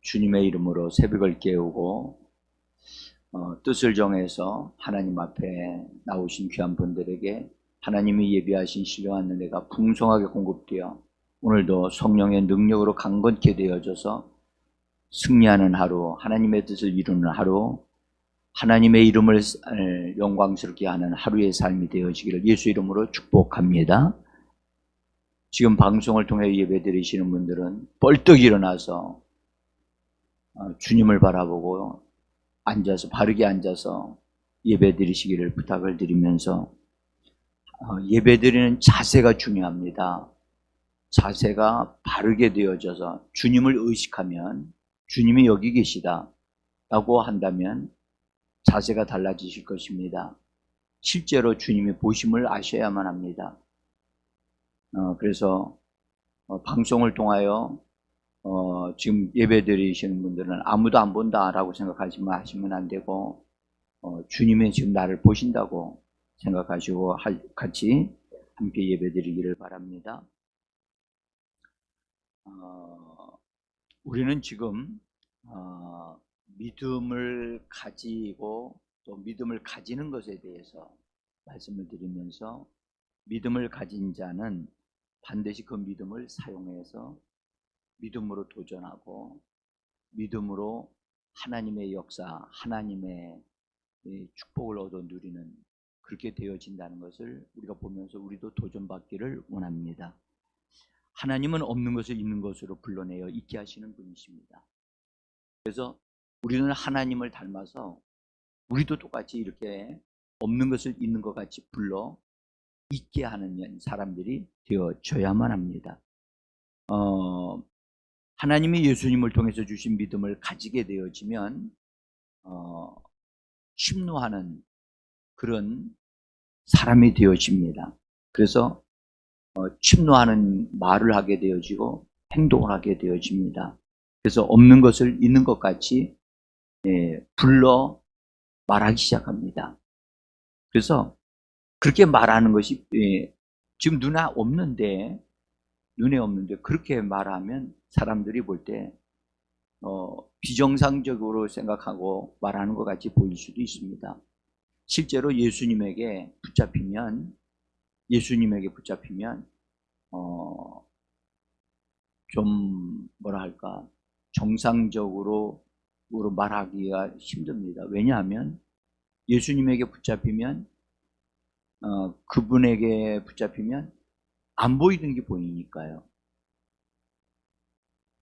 주님의 이름으로 새벽을 깨우고 뜻을 정해서 하나님 앞에 나오신 귀한 분들에게 하나님이 예비하신 신령한 은혜가 풍성하게 공급되어 오늘도 성령의 능력으로 강건케 되어져서 승리하는 하루, 하나님의 뜻을 이루는 하루, 하나님의 이름을 영광스럽게 하는 하루의 삶이 되어지기를 예수 이름으로 축복합니다. 지금 방송을 통해 예배드리시는 분들은 벌떡 일어나서 주님을 바라보고 앉아서 바르게 앉아서 예배드리시기를 부탁을 드리면서 예배드리는 자세가 중요합니다. 자세가 바르게 되어져서 주님을 의식하면 주님이 여기 계시다 라고 한다면 자세가 달라지실 것입니다. 실제로 주님이 보심을 아셔야만 합니다. 그래서 방송을 통하여 지금 예배 드리시는 분들은 아무도 안 본다라고 생각하시면 안 되고 주님이 지금 나를 보신다고 생각하시고 같이 함께 예배 드리기를 바랍니다. 우리는 지금 믿음을 가지고 또 믿음을 가지는 것에 대해서 말씀을 드리면서 믿음을 가진 자는 반드시 그 믿음을 사용해서 믿음으로 도전하고 믿음으로 하나님의 역사, 하나님의 축복을 얻어 누리는 그렇게 되어진다는 것을 우리가 보면서 우리도 도전받기를 원합니다. 하나님은 없는 것을 있는 것으로 불러내어 있게 하시는 분이십니다. 그래서 우리는 하나님을 닮아서 우리도 똑같이 이렇게 없는 것을 있는 것 같이 불러 있게 하는 사람들이 되어져야만 합니다. 하나님이 예수님을 통해서 주신 믿음을 가지게 되어지면 침노하는 그런 사람이 되어집니다. 그래서 침노하는 말을 하게 되어지고 행동을 하게 되어집니다. 그래서 없는 것을 있는 것 같이 불러 말하기 시작합니다. 그래서 그렇게 말하는 것이 지금 눈에 없는데 그렇게 말하면 사람들이 볼 때 비정상적으로 생각하고 말하는 것 같이 보일 수도 있습니다. 실제로 예수님에게 붙잡히면 좀 뭐랄까 정상적으로 말하기가 힘듭니다. 왜냐하면 예수님에게 붙잡히면 그분에게 붙잡히면 안 보이는 게 보이니까요.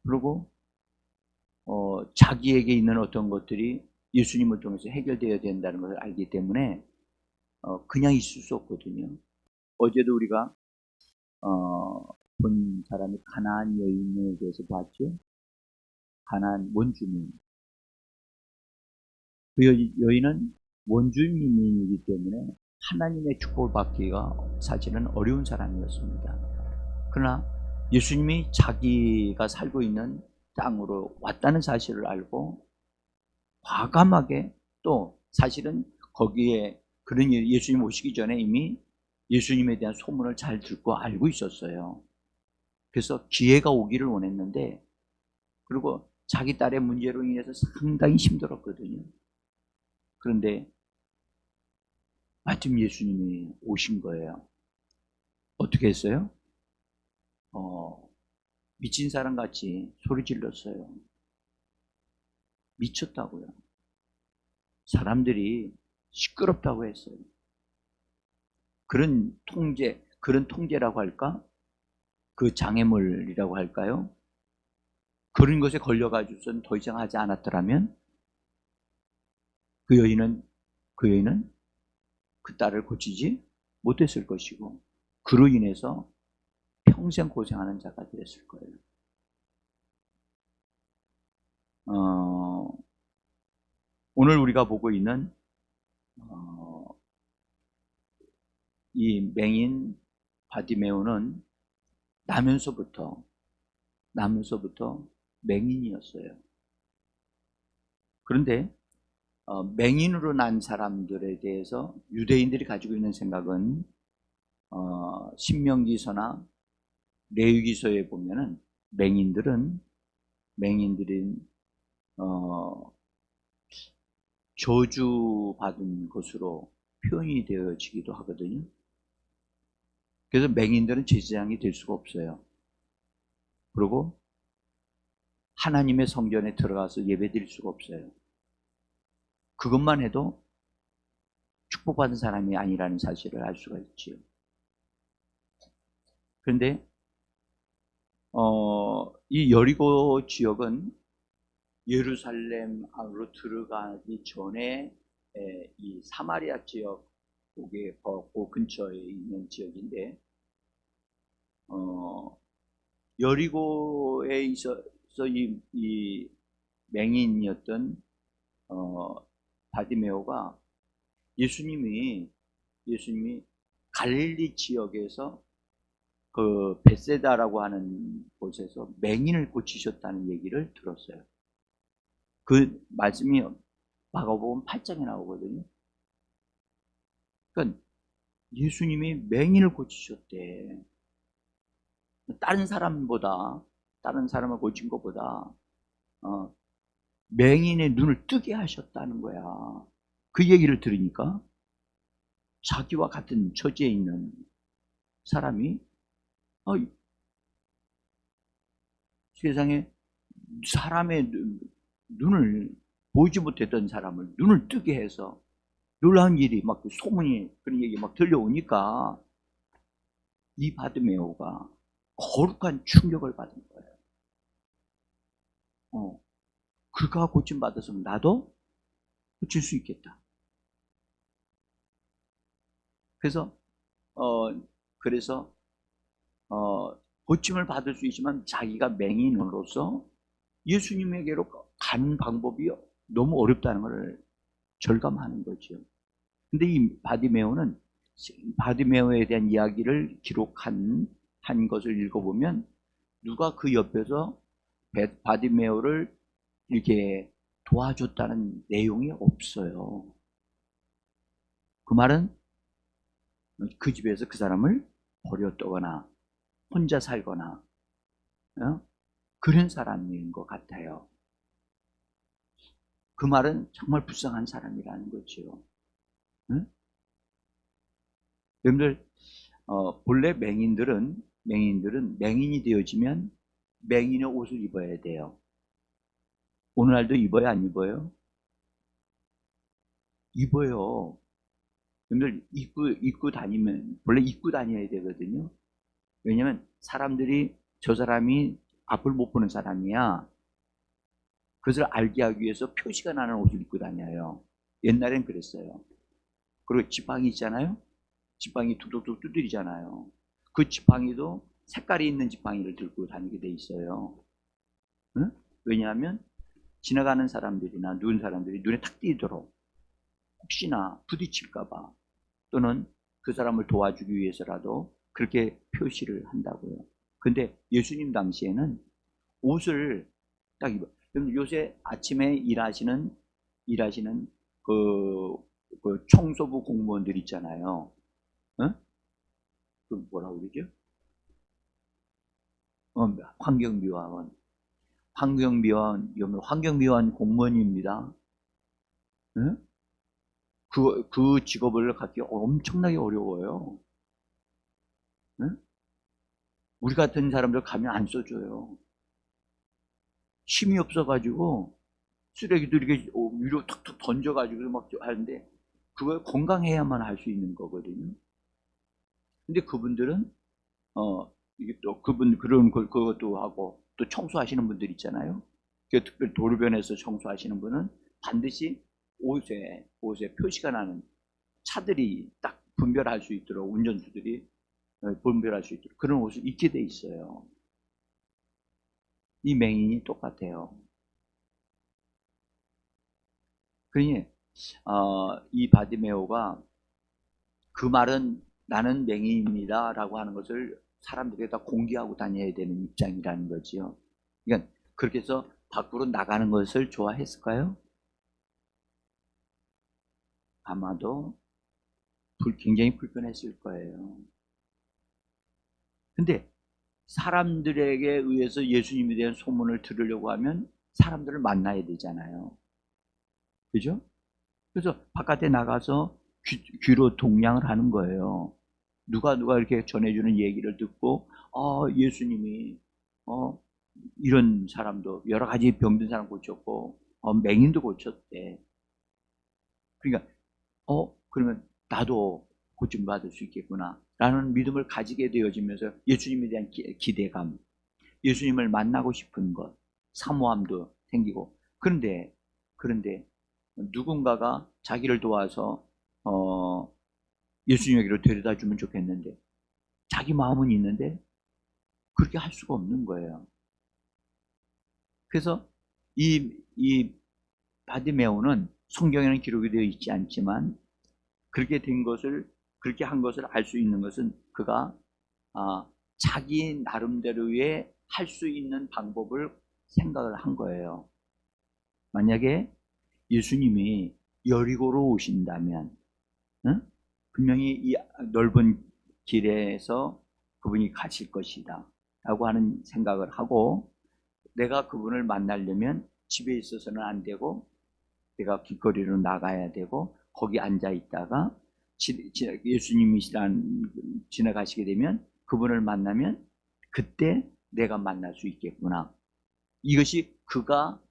그리고 자기에게 있는 어떤 것들이 예수님을 통해서 해결되어야 된다는 것을 알기 때문에 그냥 있을 수 없거든요. 어제도 우리가 본 사람이 가나안 여인에 대해서 봤죠. 가나안 원주민. 그 여인은 원주민이기 때문에 하나님의 축복을 받기가 사실은 어려운 사람이었습니다. 그러나 예수님이 자기가 살고 있는 땅으로 왔다는 사실을 알고 과감하게 또 사실은 거기에 그런 예수님 오시기 전에 이미 예수님에 대한 소문을 잘 듣고 알고 있었어요. 그래서 기회가 오기를 원했는데 그리고 자기 딸의 문제로 인해서 상당히 힘들었거든요. 그런데 마침 예수님이 오신 거예요. 어떻게 했어요? 미친 사람 같이 소리 질렀어요. 미쳤다고요. 사람들이 시끄럽다고 했어요. 그런 통제라고 할까? 그 장애물이라고 할까요? 그런 것에 걸려가지고선 더 이상 하지 않았더라면 그 여인은 그 딸을 고치지 못했을 것이고 그로 인해서 평생 고생하는 자가 되었을 거예요. 오늘 우리가 보고 있는 이 맹인 바디메오는 나면서부터 맹인이었어요. 그런데 맹인으로 난 사람들에 대해서 유대인들이 가지고 있는 생각은 신명기서나 레위기서에 보면은 맹인들은 어, 저주받은 것으로 표현이 되어지기도 하거든요. 그래서 맹인들은 제사장이 될 수가 없어요. 그리고 하나님의 성전에 들어가서 예배드릴 수가 없어요. 그것만 해도 축복받은 사람이 아니라는 사실을 알 수가 있지요. 그런데 이 여리고 지역은 예루살렘 안으로 들어가기 전에 이 사마리아 지역 그 근처에 있는 지역인데 여리고에 있어서 이 맹인이었던 바디메오가 예수님이 갈릴리 지역에서 그 베세다라고 하는 곳에서 맹인을 고치셨다는 얘기를 들었어요. 그 말씀이 마가복음 8장에 나오거든요. 그러니까 예수님이 맹인을 고치셨대. 다른 사람을 고친 것보다 맹인의 눈을 뜨게 하셨다는 거야. 그 얘기를 들으니까 자기와 같은 처지에 있는 사람이 세상에 사람의 눈을 보지 못했던 사람을 눈을 뜨게 해서 놀라운 일이 막 소문이 그런 얘기 막 들려오니까 이 바드메오가 거룩한 충격을 받은 거예요. 그가 고침받았으면 나도 고칠 수 있겠다. 그래서 고침을 받을 수 있지만 자기가 맹인으로서 예수님에게로 가는 방법이 너무 어렵다는 것을 절감하는 거죠. 근데 이 바디메오에 대한 이야기를 기록한 것을 읽어보면 누가 그 옆에서 바디메오를 이렇게 도와줬다는 내용이 없어요. 그 말은 그 집에서 그 사람을 버렸다거나 혼자 살거나 그런 사람인 것 같아요. 그 말은 정말 불쌍한 사람이라는 거죠. 응? 여러분들 본래 맹인들은 맹인이 되어지면 맹인의 옷을 입어야 돼요. 오늘날도 입어요, 안 입어요? 입어요. 여러분들 입고 다니면 원래 입고 다녀야 되거든요. 왜냐면 사람들이 저 사람이 앞을 못 보는 사람이야. 그것을 알게 하기 위해서 표시가 나는 옷을 입고 다녀요. 옛날엔 그랬어요. 그리고 지팡이 있잖아요. 지팡이 툭툭툭 두드리잖아요. 그 지팡이도 색깔이 있는 지팡이를 들고 다니게 돼 있어요. 응? 왜냐하면 지나가는 사람들이나 누운 사람들이 눈에 탁 띄도록 혹시나 부딪힐까봐 또는 그 사람을 도와주기 위해서라도 그렇게 표시를 한다고요. 근데 예수님 당시에는 옷을 딱 입어. 요새 아침에 일하시는 그 청소부 공무원들 있잖아요. 어? 그 뭐라고 그러죠? 환경미화원. 환경미화원 공무원입니다. 어? 그 직업을 갖기 엄청나게 어려워요. 어? 우리 같은 사람들 가면 안 써줘요. 힘이 없어가지고 쓰레기도 이렇게 위로 툭툭 던져가지고 막 하는데 그걸 건강해야만 할 수 있는 거거든요. 근데 그분들은 이게 또 그것도 하고 또 청소하시는 분들 있잖아요. 특별히 도로변에서 청소하시는 분은 반드시 옷에 표시가 나는 차들이 딱 분별할 수 있도록 운전수들이 분별할 수 있도록 그런 옷을 입게 돼 있어요. 이 맹인이 똑같아요. 그러니 이 바디메오가 그 말은 나는 맹인입니다 라고 하는 것을 사람들에게 다 공개하고 다녀야 되는 입장이라는 거지요. 그러니까 그렇게 해서 밖으로 나가는 것을 좋아했을까요? 아마도 굉장히 불편했을 거예요. 근데 사람들에게 의해서 예수님에 대한 소문을 들으려고 하면 사람들을 만나야 되잖아요. 그죠? 그래서 바깥에 나가서 귀로 동냥을 하는 거예요. 누가 이렇게 전해주는 얘기를 듣고, 예수님이, 이런 사람도, 여러 가지 병든 사람 고쳤고, 맹인도 고쳤대. 그러니까, 그러면 나도 고침 받을 수 있겠구나. 라는 믿음을 가지게 되어지면서 예수님에 대한 기대감, 예수님을 만나고 싶은 것, 사모함도 생기고. 그런데 누군가가 자기를 도와서 예수님에게로 데려다 주면 좋겠는데 자기 마음은 있는데 그렇게 할 수가 없는 거예요. 그래서 이 바디메오는 성경에는 기록이 되어 있지 않지만 그렇게 한 것을 알 수 있는 것은 그가 자기 나름대로의 할 수 있는 방법을 생각을 한 거예요. 만약에 예수님이 여리고로 오신다면, 응? 분명히 이 넓은 길에서 그분이 가실 것이다 라고 하는 생각을 하고, 내가 그분을 만나려면 집에 있어서는 안 되고 내가 길거리로 나가야 되고 거기 앉아 있다가 예수님이 지나가시게 되면 그분을 만나면 그때 내가 만날 수 있겠구나. 이것이 그가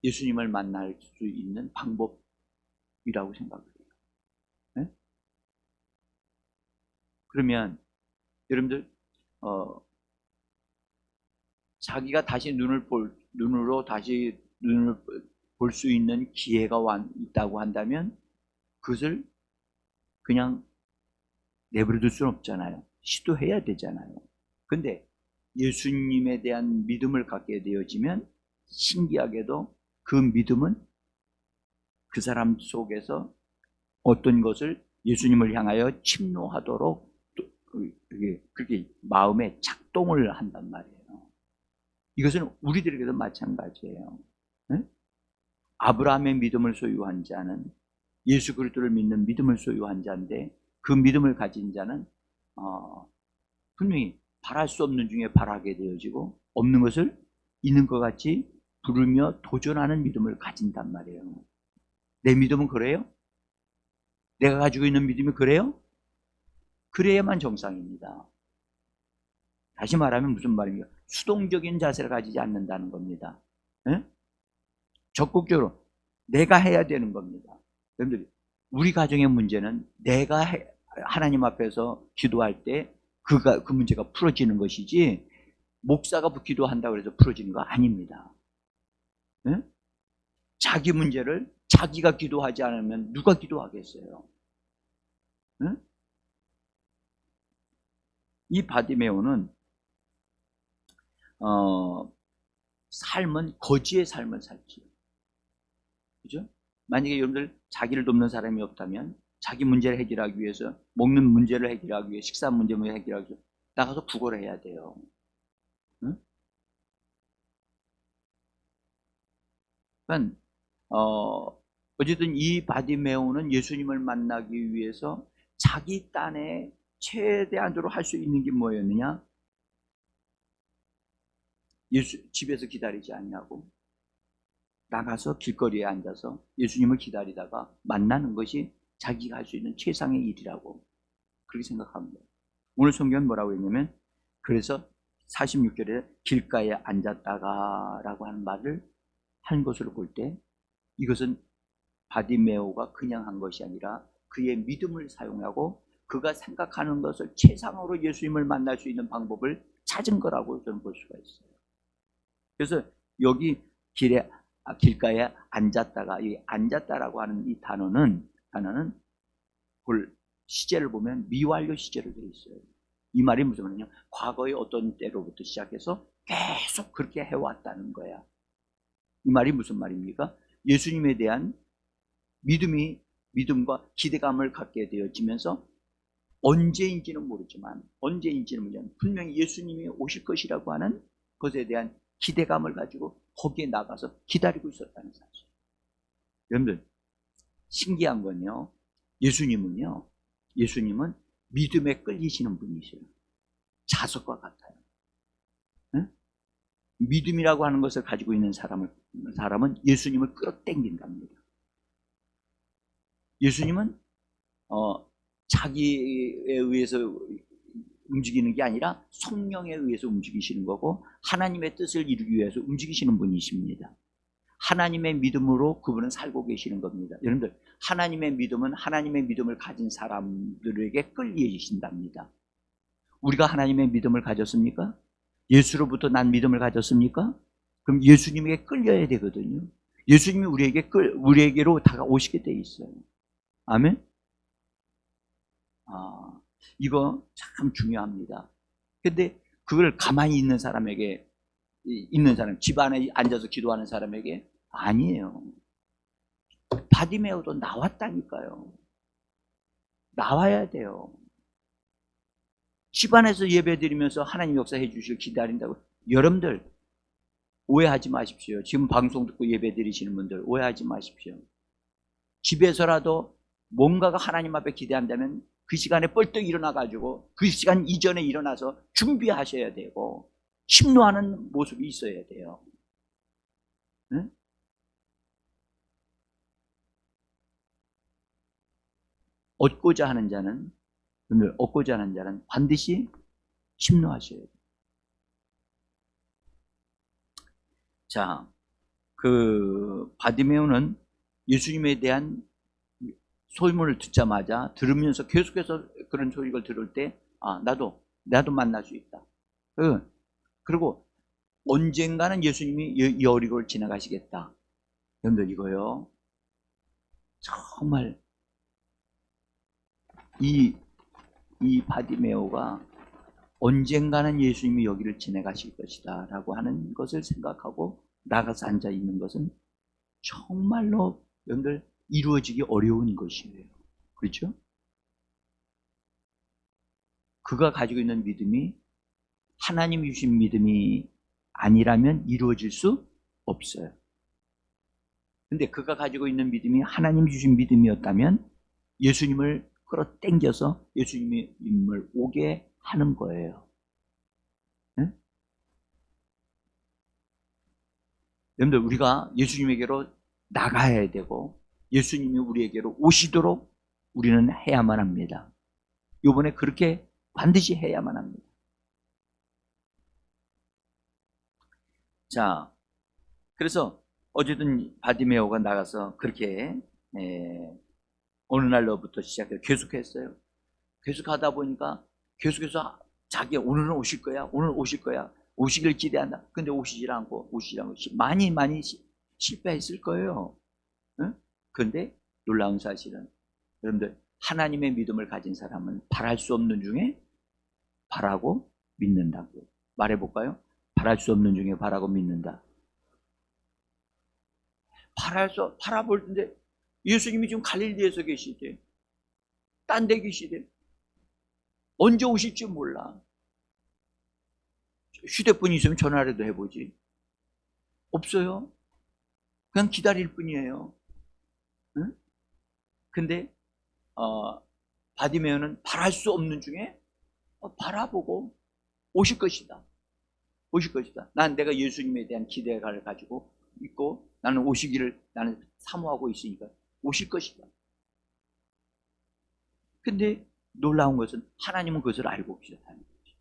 예수님을 만날 수 있는 방법이라고 생각을 해요. 네? 그러면 여러분들 자기가 다시 눈으로 다시 눈을 볼 수 있는 기회가 있다고 한다면 그것을 그냥 내버려둘 수는 없잖아요. 시도해야 되잖아요. 근데 예수님에 대한 믿음을 갖게 되어지면 신기하게도 그 믿음은 그 사람 속에서 어떤 것을 예수님을 향하여 침노하도록 그렇게 마음에 작동을 한단 말이에요. 이것은 우리들에게도 마찬가지예요. 네? 아브라함의 믿음을 소유한 자는 예수 그리스도를 믿는 믿음을 소유한 자인데 그 믿음을 가진 자는 분명히 바랄 수 없는 중에 바라게 되어지고 없는 것을 있는 것 같이 부르며 도전하는 믿음을 가진단 말이에요. 내 믿음은 그래요? 내가 가지고 있는 믿음이 그래요? 그래야만 정상입니다. 다시 말하면 무슨 말입니까? 수동적인 자세를 가지지 않는다는 겁니다. 네? 적극적으로 내가 해야 되는 겁니다. 여러분들, 우리 가정의 문제는 내가 하나님 앞에서 기도할 때 그 문제가 풀어지는 것이지 목사가 기도한다고 해서 풀어지는 거 아닙니다. 네? 자기 문제를 자기가 기도하지 않으면 누가 기도하겠어요? 네? 이 바디메오는 삶은 거지의 삶을 살지요. 그죠? 만약에 여러분들 자기를 돕는 사람이 없다면 자기 문제를 해결하기 위해서 먹는 문제를 해결하기 위해 식사 문제를 해결하기 위해 나가서 구걸을 해야 돼요. 응? 그러니까 어쨌든 이 바디메오는 예수님을 만나기 위해서 자기 딴에 최대한으로 할 수 있는 게 뭐였느냐? 집에서 기다리지 않냐고 나가서 길거리에 앉아서 예수님을 기다리다가 만나는 것이 자기가 할 수 있는 최상의 일이라고 그렇게 생각합니다. 오늘 성경은 뭐라고 했냐면 그래서 46절에 길가에 앉았다가 라고 하는 말을 한 것으로 볼 때 이것은 바디메오가 그냥 한 것이 아니라 그의 믿음을 사용하고 그가 생각하는 것을 최상으로 예수님을 만날 수 있는 방법을 찾은 거라고 저는 볼 수가 있어요. 그래서 여기 길가에 앉았다가 이 앉았다라고 하는 이 단어는 시제를 보면 미완료 시제로 되어 있어요. 이 말이 무슨 말이냐? 과거의 어떤 때로부터 시작해서 계속 그렇게 해왔다는 거야. 이 말이 무슨 말입니까? 예수님에 대한 믿음과 기대감을 갖게 되어지면서 언제인지는 모르지만 분명히 예수님이 오실 것이라고 하는 것에 대한 기대감을 가지고 거기에 나가서 기다리고 있었다는 사실. 여러분들 신기한 건요. 예수님은 믿음에 끌리시는 분이세요. 자석과 같아요. 믿음이라고 하는 것을 가지고 있는 사람은 예수님을 끌어당긴답니다. 예수님은 자기에 의해서 움직이는 게 아니라 성령에 의해서 움직이시는 거고 하나님의 뜻을 이루기 위해서 움직이시는 분이십니다. 하나님의 믿음으로 그분은 살고 계시는 겁니다. 여러분들, 하나님의 믿음은 하나님의 믿음을 가진 사람들에게 끌리신답니다. 우리가 하나님의 믿음을 가졌습니까? 예수로부터 난 믿음을 가졌습니까? 그럼 예수님에게 끌려야 되거든요. 예수님이 우리에게로 다가오시게 돼 있어요. 아멘? 이거 참 중요합니다. 근데 그걸 가만히 있는 사람, 집 안에 앉아서 기도하는 사람에게 아니에요. 바디메오도 나왔다니까요. 나와야 돼요. 집 안에서 예배 드리면서 하나님 역사해 주실 기다린다고. 여러분들 오해하지 마십시오. 지금 방송 듣고 예배 드리시는 분들 오해하지 마십시오. 집에서라도 뭔가가 하나님 앞에 기대한다면 그 시간에 벌떡 일어나가지고 그 시간 이전에 일어나서 준비하셔야 되고 침노하는 모습이 있어야 돼요. 응? 얻고자 하는 자는 반드시 침노하셔야 돼요. 자, 그 바디메오는 예수님에 대한 소문을 듣자마자 들으면서 계속해서 그런 소식을 들을 때 나도 만날 수 있다. 그리고 언젠가는 예수님이 여리고를 지나가시겠다. 여러분들 이거요, 정말 이 바디메오가 언젠가는 예수님이 여기를 지나가실 것이다 라고 하는 것을 생각하고 나가서 앉아 있는 것은 정말로 여러분들 이루어지기 어려운 것이에요. 그렇죠? 그가 가지고 있는 믿음이 하나님이 주신 믿음이 아니라면 이루어질 수 없어요. 근데 그가 가지고 있는 믿음이 하나님이 주신 믿음이었다면 예수님을 끌어당겨서 예수님을 오게 하는 거예요. 네? 여러분들, 우리가 예수님에게로 나가야 되고 예수님이 우리에게로 오시도록 우리는 해야만 합니다. 이번에 그렇게 반드시 해야만 합니다. 자, 그래서 어쨌든 바디메오가 나가서 그렇게 어느 날로부터 시작해서 계속했어요. 계속하다 보니까 계속해서 자기가 오늘은 오실 거야, 오늘 오실 거야, 오시길 기대한다. 근데 오시질 않고 많이 실패했을 거예요. 응? 그런데 놀라운 사실은 여러분들, 하나님의 믿음을 가진 사람은 바랄 수 없는 중에 바라고 믿는다고 말해볼까요? 바랄 수 없는 중에 바라고 믿는다. 바라볼 텐데 예수님이 지금 갈릴리에서 계시대. 딴 데 계시대. 언제 오실지 몰라. 휴대폰이 있으면 전화라도 해보지. 없어요. 그냥 기다릴 뿐이에요. 응? 근데 바디메오는 바랄 수 없는 중에 바라보고 오실 것이다. 오실 것이다. 난 내가 예수님에 대한 기대감을 가지고 있고 나는 오시기를 나는 사모하고 있으니까 오실 것이다. 근데 놀라운 것은 하나님은 그것을 알고 계셨다는 거죠.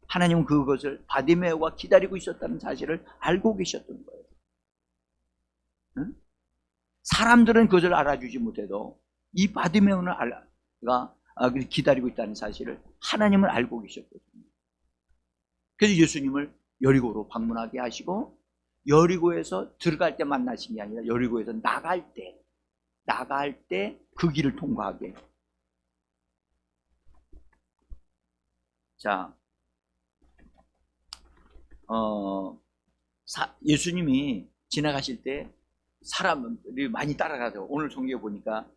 하나님은 그것을 바디메오가 기다리고 있었다는 사실을 알고 계셨던 거예요. 응? 사람들은 그것을 알아주지 못해도 이 바디메오는 기다리고 있다는 사실을 하나님은 알고 계셨거든요. 그래서 예수님을 여리고로 방문하게 하시고 여리고에서 들어갈 때 만나신 게 아니라 여리고에서 나갈 때 그 길을 통과하게. 자, 예수님이 지나가실 때 사람들이 많이 따라가죠. 오늘 성경에 보니까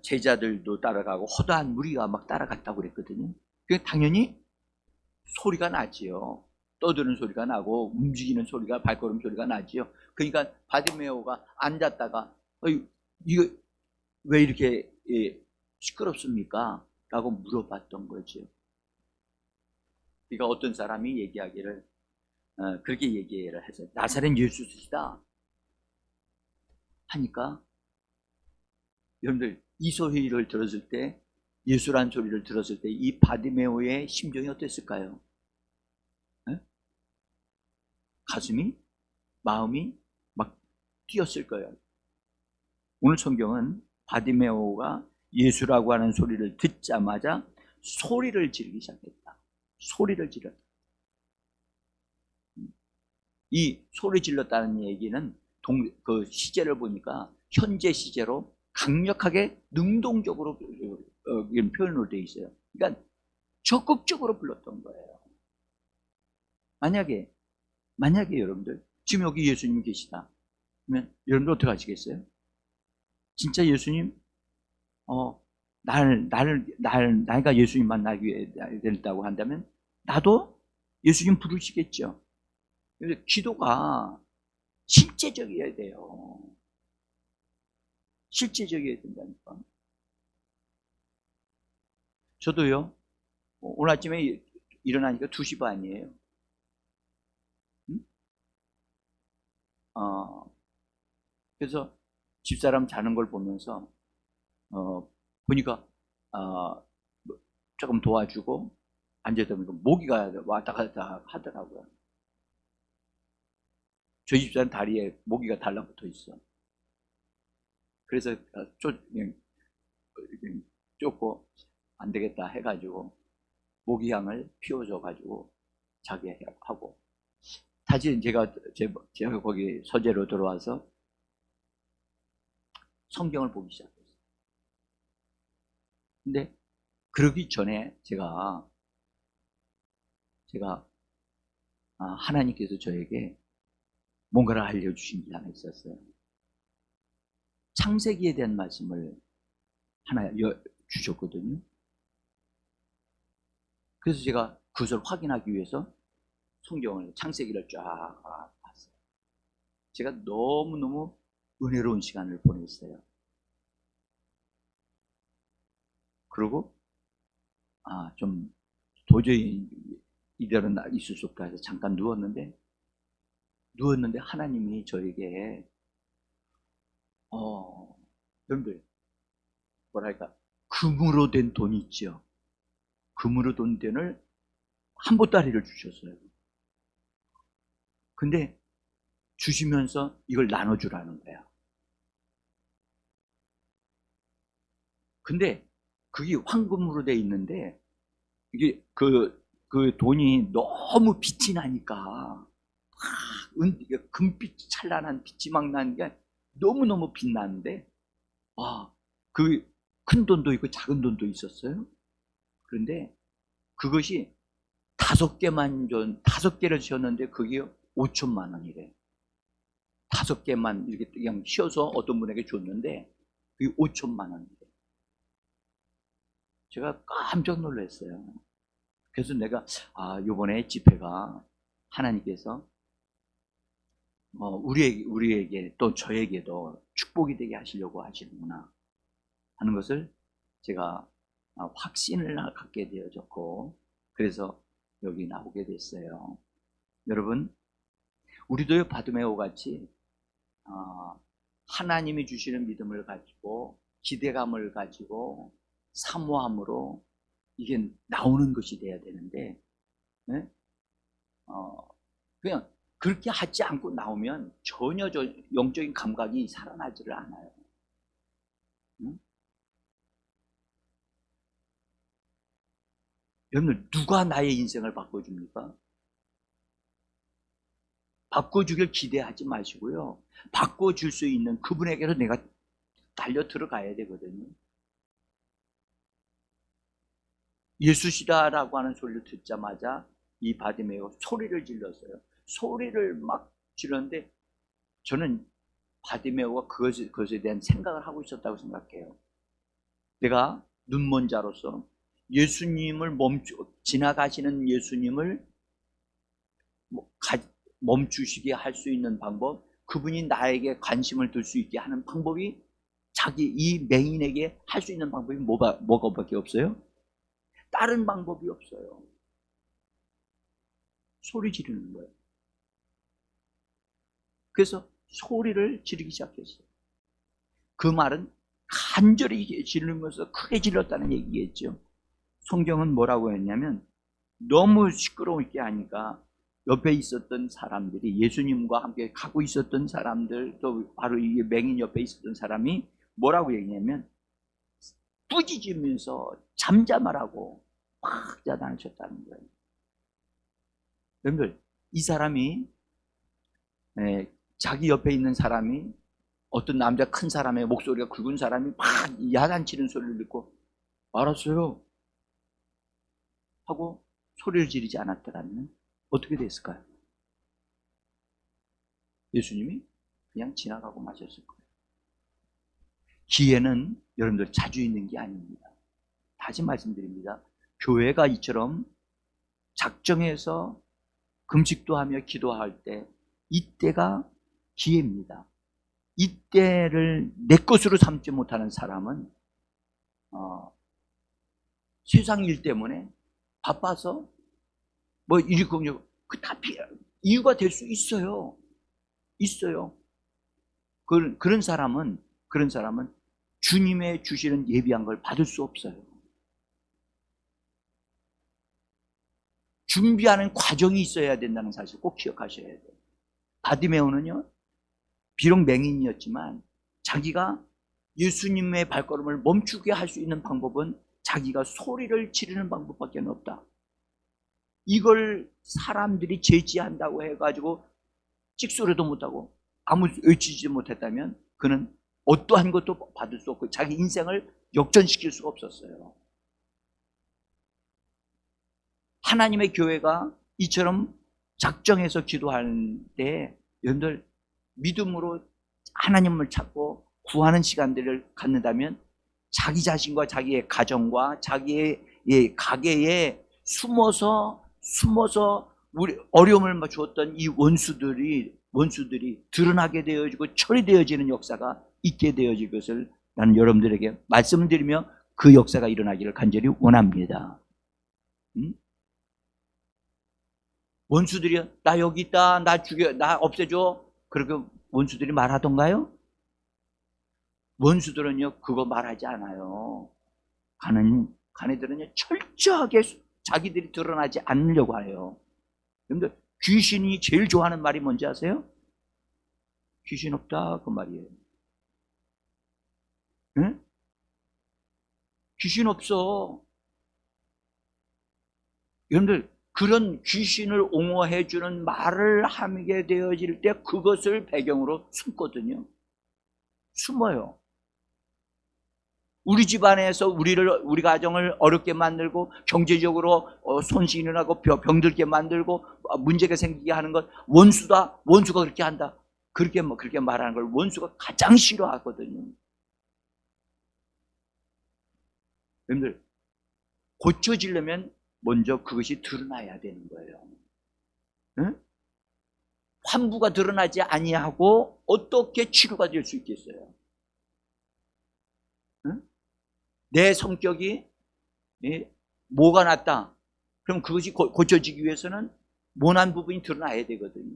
제자들도 따라가고 허다한 무리가 막 따라갔다고 그랬거든요. 당연히 소리가 나지요. 떠드는 소리가 나고 움직이는 소리가, 발걸음 소리가 나지요. 그러니까 바디메오가 앉았다가 이거 왜 이렇게 시끄럽습니까? 라고 물어봤던 거죠. 그러니까 어떤 사람이 얘기하기를 그렇게 얘기를 해서 나사렛 예수시다 하니까 여러분들 이 소리를 들었을 때, 예수란 소리를 들었을 때 이 바디메오의 심정이 어땠을까요? 에? 가슴이, 마음이 막 뛰었을 거예요. 오늘 성경은 바디메오가 예수라고 하는 소리를 듣자마자 소리를 지르기 시작했다. 소리를 질렀다. 이 소리 질렀다는 얘기는 그 시제를 보니까 현재 시제로 강력하게 능동적으로 이런 표현으로 되어 있어요. 그러니까 적극적으로 불렀던 거예요. 만약에 여러분들 지금 여기 예수님 계시다 그러면 여러분들 어떻게 하시겠어요? 진짜 예수님 나가 예수님 만나기 된다고 한다면 나도 예수님 부르시겠죠. 그래서 기도가 실제적이어야 돼요. 실제적이어야 된다니까. 저도요, 오늘 아침에 일어나니까 2시 반이에요. 응? 그래서 집사람 자는 걸 보면서, 보니까, 조금 도와주고, 앉아있다 보니까 모기가 왔다 갔다 하더라고요. 저희 집사람 다리에 모기가 달라붙어 있어. 그래서 쫓고 안 되겠다 해가지고 모기향을 피워줘가지고 자게 하고, 다시 제가 거기 서재로 들어와서 성경을 보기 시작했어요. 근데 그러기 전에 제가 하나님께서 저에게 뭔가를 알려주신 게 하나 있었어요. 창세기에 대한 말씀을 하나 주셨거든요. 그래서 제가 그것을 확인하기 위해서 성경을, 창세기를 쫙 봤어요. 제가 너무너무 은혜로운 시간을 보냈어요. 그리고 좀 도저히 이대로는 있을 수 없다 해서 잠깐 누웠는데 하나님이 저에게 여러분들 뭐랄까, 금으로 된 돈이 있죠. 금으로 된 돈을 한 보따리를 주셨어요. 근데 주시면서 이걸 나눠주라는 거야. 근데 그게 황금으로 돼 있는데 이게 그 돈이 너무 빛이 나니까 금빛 찬란한 빛이 막 나는 게 너무너무 빛나는데 그 큰 돈도 있고 작은 돈도 있었어요. 그런데 그것이 5개를 씌웠는데 그게 5천만 원이래. 5개만 이렇게 그냥 씌워서 어떤 분에게 줬는데 그게 5천만 원이래. 제가 깜짝 놀랐어요. 그래서 내가 이번에 집회가 하나님께서 우리에게 또 저에게도 축복이 되게 하시려고 하시는구나 하는 것을 제가 확신을 갖게 되어졌고, 그래서 여기 나오게 됐어요. 여러분, 우리도 바드메오 같이 하나님이 주시는 믿음을 가지고 기대감을 가지고 사모함으로 이게 나오는 것이 돼야 되는데, 네? 그냥 그렇게 하지 않고 나오면 전혀 영적인 감각이 살아나지를 않아요. 응? 여러분, 누가 나의 인생을 바꿔줍니까? 바꿔주길 기대하지 마시고요. 바꿔줄 수 있는 그분에게로 내가 달려 들어가야 되거든요. 예수시다라고 하는 소리를 듣자마자 이 바디메오 소리를 질렀어요. 소리를 막 지르는데 저는 바디메오가 그것에 대한 생각을 하고 있었다고 생각해요. 내가 눈먼 자로서 예수님을 지나가시는 예수님을 멈추시게 할 수 있는 방법, 그분이 나에게 관심을 둘 수 있게 하는 방법이 이 맹인에게 할 수 있는 방법이 뭐가밖에 없어요? 다른 방법이 없어요. 소리 지르는 거예요. 그래서 소리를 지르기 시작했어요. 그 말은 간절히 지르면서 크게 질렀다는 얘기겠죠. 성경은 뭐라고 했냐면 너무 시끄러우게 하니까 옆에 있었던 사람들이, 예수님과 함께 가고 있었던 사람들, 또 바로 이 맹인 옆에 있었던 사람이 뭐라고 얘기냐면 꾸짖으면서 잠잠하라고 막 야단하셨다는 거예요. 여러분들, 이 사람이 자기 옆에 있는 사람이, 어떤 남자 큰 사람의 목소리가 굵은 사람이 막 야단치는 소리를 듣고 알았어요 하고 소리를 지르지 않았더라면 어떻게 됐을까요? 예수님이 그냥 지나가고 마셨을 거예요. 기회는 여러분들 자주 있는 게 아닙니다. 다시 말씀드립니다. 교회가 이처럼 작정해서 금식도 하며 기도할 때, 이때가 기회입니다. 이때를 내 것으로 삼지 못하는 사람은 세상 일 때문에 바빠서 뭐 이러고 다 이유가 될 수 있어요. 그런 사람은 주님의 주시는 예비한 걸 받을 수 없어요. 준비하는 과정이 있어야 된다는 사실 꼭 기억하셔야 돼요. 바디메오는요, 비록 맹인이었지만 자기가 예수님의 발걸음을 멈추게 할 수 있는 방법은 자기가 소리를 지르는 방법밖에 없다. 이걸 사람들이 제지한다고 해가지고 찍소리도 못하고 아무 외치지 못했다면 그는 어떠한 것도 받을 수 없고 자기 인생을 역전시킬 수가 없었어요. 하나님의 교회가 이처럼 작정해서 기도할 때 여러분들 믿음으로 하나님을 찾고 구하는 시간들을 갖는다면 자기 자신과 자기의 가정과 자기의 가게에 숨어서 우리 어려움을 주었던 이 원수들이 드러나게 되어지고 처리되어지는 역사가 있게 되어질 것을 나는 여러분들에게 말씀을 드리며 그 역사가 일어나기를 간절히 원합니다. 원수들이 나 여기 있다, 나 죽여, 나 없애줘, 그렇게 원수들이 말하던가요? 원수들은요 그거 말하지 않아요. 가네들은요 철저하게 자기들이 드러나지 않으려고 해요. 그런데 귀신이 제일 좋아하는 말이 뭔지 아세요? 귀신 없다, 그 말이에요. 응? 귀신 없어. 여러분들, 그런 귀신을 옹호해주는 말을 하게 되어질 때 그것을 배경으로 숨거든요. 숨어요. 우리 집안에서 우리 가정을 어렵게 만들고 경제적으로 손실이 나고 병들게 만들고 문제가 생기게 하는 것, 원수가 그렇게 한다, 그렇게 말하는 걸 원수가 가장 싫어하거든요. 여러분들, 고쳐지려면 먼저 그것이 드러나야 되는 거예요. 응? 환부가 드러나지 아니하고 어떻게 치료가 될 수 있겠어요? 응? 내 성격이 뭐가 났다, 그럼 그것이 고쳐지기 위해서는 모난 부분이 드러나야 되거든요.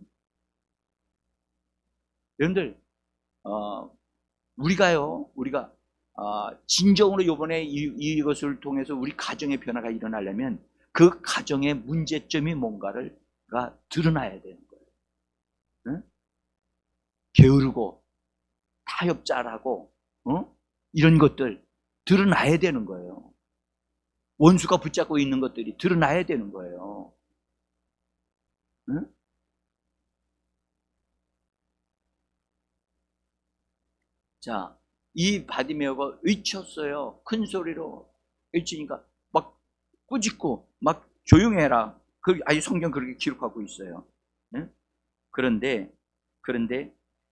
여러분들, 우리가 진정으로 이번에 이것을 통해서 우리 가정의 변화가 일어나려면 그 가정의 문제점이 뭔가가 드러나야 되는 거예요. 응? 게으르고 타협잘하고 이런 것들 드러나야 되는 거예요. 원수가 붙잡고 있는 것들이 드러나야 되는 거예요. 응? 자, 이 바디메오가 외쳤어요. 큰 소리로 외치니까 막 꾸짖고 막 조용해라. 아주 성경 그렇게 기록하고 있어요. 응? 그런데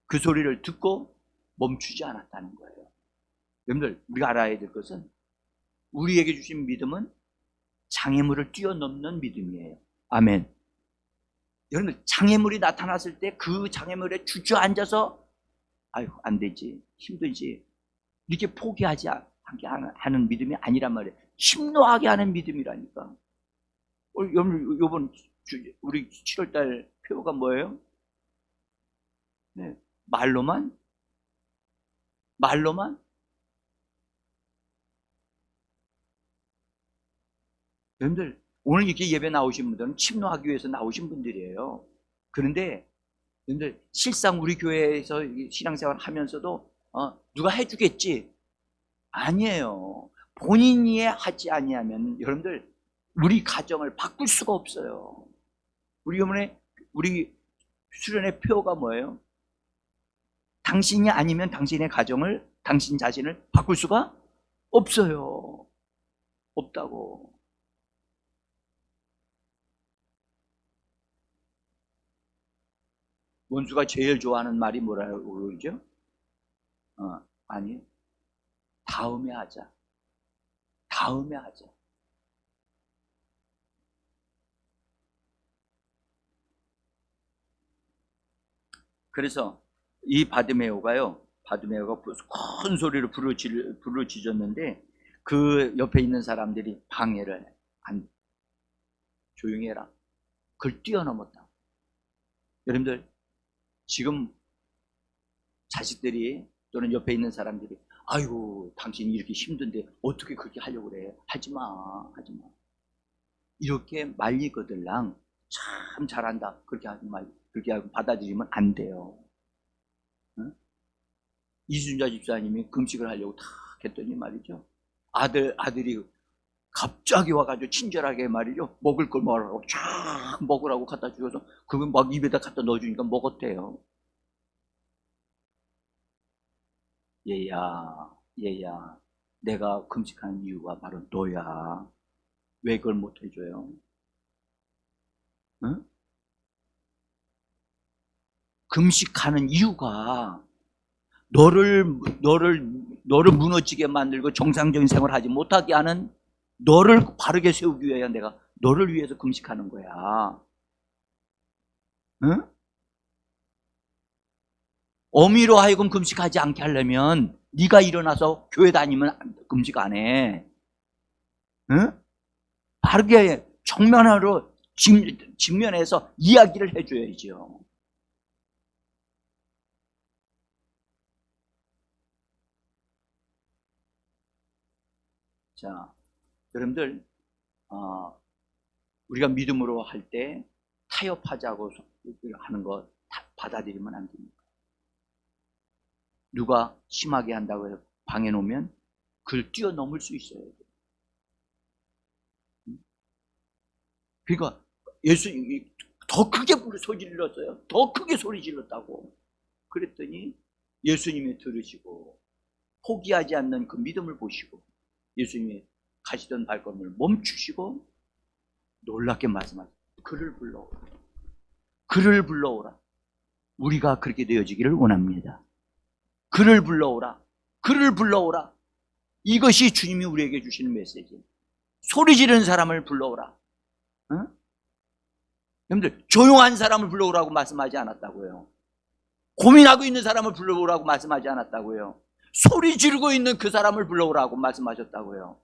그 소리를 듣고 멈추지 않았다는 거예요. 여러분들, 우리가 알아야 될 것은 우리에게 주신 믿음은 장애물을 뛰어넘는 믿음이에요. 아멘. 여러분들, 장애물이 나타났을 때 그 장애물에 주저앉아서 아유 안 되지, 힘들지, 이렇게 포기하지 않게 하는 믿음이 아니란 말이에요. 심노하게 하는 믿음이라니까. 여러분, 이번 우리 7월달 표가 뭐예요? 네. 말로만? 말로만? 여러분들, 오늘 이렇게 예배 나오신 분들은 침노하기 위해서 나오신 분들이에요. 그런데 여러분들, 실상 우리 교회에서 신앙생활 하면서도 누가 해주겠지? 아니에요. 본인이 하지 아니하면 여러분들 우리 가정을 바꿀 수가 없어요. 우리 수련의 표가 뭐예요? 당신이 아니면 당신의 가정을, 당신 자신을 바꿀 수가 없어요. 없다고. 원수가 제일 좋아하는 말이 뭐라고 그러죠? 아니, 다음에 하자. 다음에 하자. 그래서 이 바드메오가 큰 소리로 부르짖었는데 그 옆에 있는 사람들이 방해를 안, 조용히 해라. 그걸 뛰어넘었다. 여러분들, 지금 자식들이 또는 옆에 있는 사람들이 아이고 당신이 이렇게 힘든데 어떻게 그렇게 하려고 그래. 하지마. 이렇게 말리거들랑 참 잘한다. 그렇게 하고 받아들이면 안 돼요. 응? 이순자 집사님이 금식을 하려고 탁 했더니 말이죠. 아들이 갑자기 와가지고 친절하게 말이죠. 먹을 걸 먹으라고 쫙 먹으라고 갖다 주셔서 그걸 막 입에다 갖다 넣어주니까 먹었대요. 얘야, 내가 금식하는 이유가 바로 너야. 왜 그걸 못 해줘요? 응? 금식하는 이유가 너를 무너지게 만들고 정상적인 생활을 하지 못하게 하는 너를 바르게 세우기 위해 내가 너를 위해서 금식하는 거야. 응? 어미로 하여금 금식하지 않게 하려면 네가 일어나서 교회 다니면 금식 안 해. 응? 바르게 정면으로 직면해서 이야기를 해줘야죠. 자, 여러분들, 우리가 믿음으로 할 때 타협하자고 하는 거 받아들이면 안 됩니다. 누가 심하게 한다고 해서 방해 놓으면 그걸 뛰어넘을 수 있어야 돼요. 그러니까 예수님이 더 크게 소리 질렀어요. 더 크게 소리 질렀다고. 그랬더니 예수님이 들으시고 포기하지 않는 그 믿음을 보시고 예수님이 가시던 발걸음을 멈추시고 놀랍게 말씀하셨어요. 그를 불러오라. 그를 불러오라. 우리가 그렇게 되어지기를 원합니다. 그를 불러오라. 그를 불러오라. 이것이 주님이 우리에게 주시는 메시지. 소리 지르는 사람을 불러오라. 응? 여러분들, 조용한 사람을 불러오라고 말씀하지 않았다고요. 고민하고 있는 사람을 불러오라고 말씀하지 않았다고요. 소리 지르고 있는 그 사람을 불러오라고 말씀하셨다고요.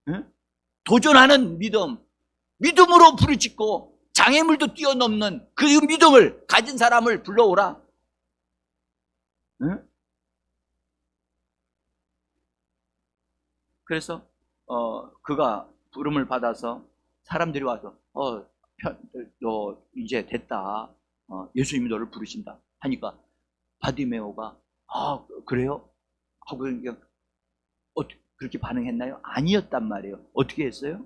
응? 도전하는 믿음으로 부르짖고 장애물도 뛰어넘는 그 믿음을 가진 사람을 불러오라. 응? 그래서 그가 부름을 받아서 사람들이 와서 너 이제 됐다. 예수님이 너를 부르신다 하니까 바디메오가 그래요? 하고 그냥 그렇게 반응했나요? 아니었단 말이에요. 어떻게 했어요?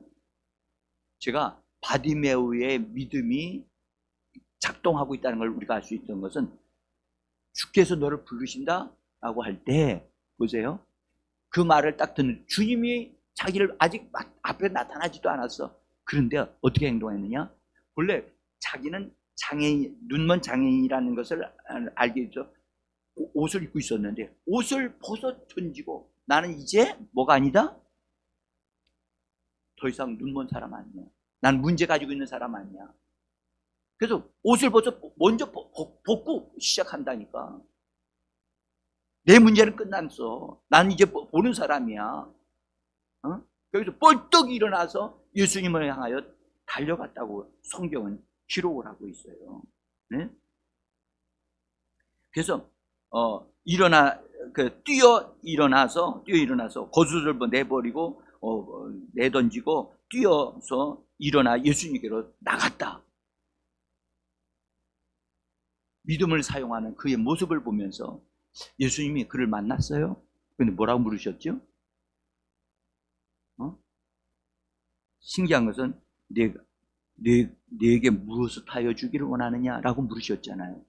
제가 바디메오의 믿음이 작동하고 있다는 걸 우리가 알 수 있던 것은 주께서 너를 부르신다 라고 할 때 보세요. 그 말을 딱 듣는 주님이 자기를 아직 앞에 나타나지도 않았어. 그런데 어떻게 행동했느냐? 원래 자기는 눈먼 장애인이라는 것을 알게 되죠. 옷을 입고 있었는데 옷을 벗어 던지고 나는 이제 뭐가 아니다? 더 이상 눈먼 사람 아니야. 난 문제 가지고 있는 사람 아니야. 그래서 옷을 먼저 벗고 시작한다니까. 내 문제는 끝났어. 난 이제 보는 사람이야. 그래서 벌떡 일어나서 예수님을 향하여 달려갔다고 성경은 기록을 하고 있어요. 네? 그래서 뛰어 일어나서 거수를 내버리고 내던지고 뛰어서 일어나 예수님께로 나갔다. 믿음을 사용하는 그의 모습을 보면서 예수님이 그를 만났어요. 근데 뭐라고 물으셨죠? 신기한 것은 내게 무엇을 하여 주기를 원하느냐라고 물으셨잖아요.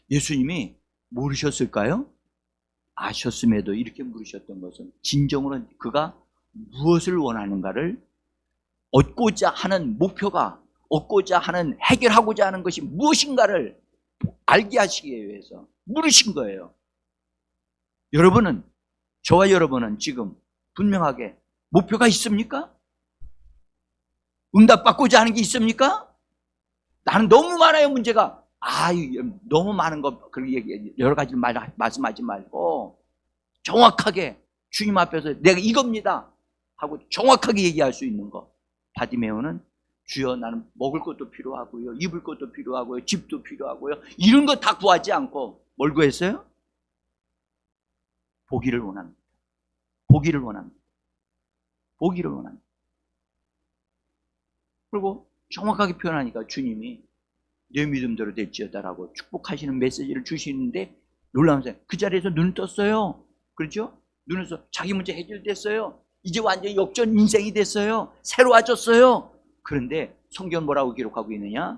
예수님이 모르셨을까요? 아셨음에도 이렇게 물으셨던 것은 진정으로 그가 무엇을 원하는가를 얻고자 하는 목표가, 얻고자 하는, 해결하고자 하는 것이 무엇인가를 알게 하시기 위해서 물으신 거예요. 여러분은, 저와 여러분은 지금 분명하게 목표가 있습니까? 응답받고자 하는 게 있습니까? 나는 너무 많아요, 문제가. 너무 많은 거, 여러 가지 말씀하지 말고 정확하게 주님 앞에서 내가 이겁니다 하고 정확하게 얘기할 수 있는 거. 바디메오는 주여 나는 먹을 것도 필요하고요, 입을 것도 필요하고요, 집도 필요하고요, 이런 거 다 구하지 않고 뭘 구했어요? 보기를 원합니다. 보기를 원합니다. 보기를 원합니다. 그리고 정확하게 표현하니까 주님이 내 믿음대로 될지어다라고 축복하시는 메시지를 주시는데 놀라면서 그 자리에서 눈을 떴어요. 그렇죠? 눈에서 자기 문제 해결됐어요. 이제 완전히 역전 인생이 됐어요. 새로워졌어요. 그런데 성경 뭐라고 기록하고 있느냐?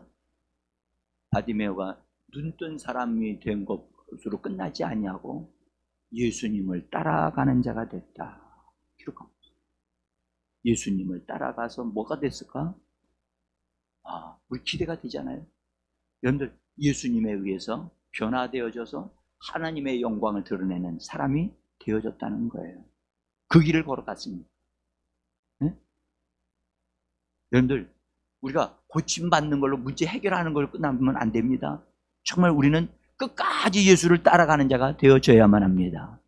바디메오가 눈뜬 사람이 된 것으로 끝나지 아니하고 예수님을 따라가는 자가 됐다. 기록합니다. 예수님을 따라가서 뭐가 됐을까? 우리 기대가 되잖아요. 여러분들, 예수님에 의해서 변화되어져서 하나님의 영광을 드러내는 사람이 되어졌다는 거예요. 그 길을 걸어갔습니다. 네? 여러분들, 우리가 고침받는 걸로 문제 해결하는 걸로 끝나면 안 됩니다. 정말 우리는 끝까지 예수를 따라가는 자가 되어져야만 합니다.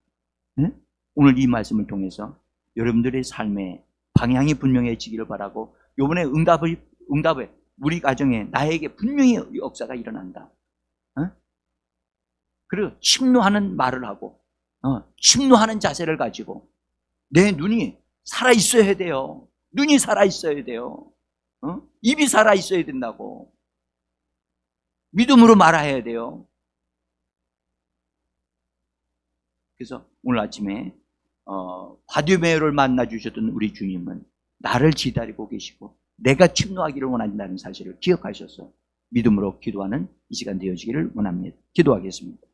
네? 오늘 이 말씀을 통해서 여러분들의 삶의 방향이 분명해지기를 바라고, 이번에 응답에 우리 가정에 나에게 분명히 역사가 일어난다. 그리고 침노하는 말을 하고 침노하는 자세를 가지고 내 눈이 살아있어야 돼요. 눈이 살아있어야 돼요. 입이 살아있어야 된다고. 믿음으로 말해야 돼요. 그래서 오늘 아침에 바디메오를 만나 주셨던 우리 주님은 나를 기다리고 계시고 내가 침노하기를 원한다는 사실을 기억하셔서 믿음으로 기도하는 이 시간 되어지기를 원합니다. 기도하겠습니다.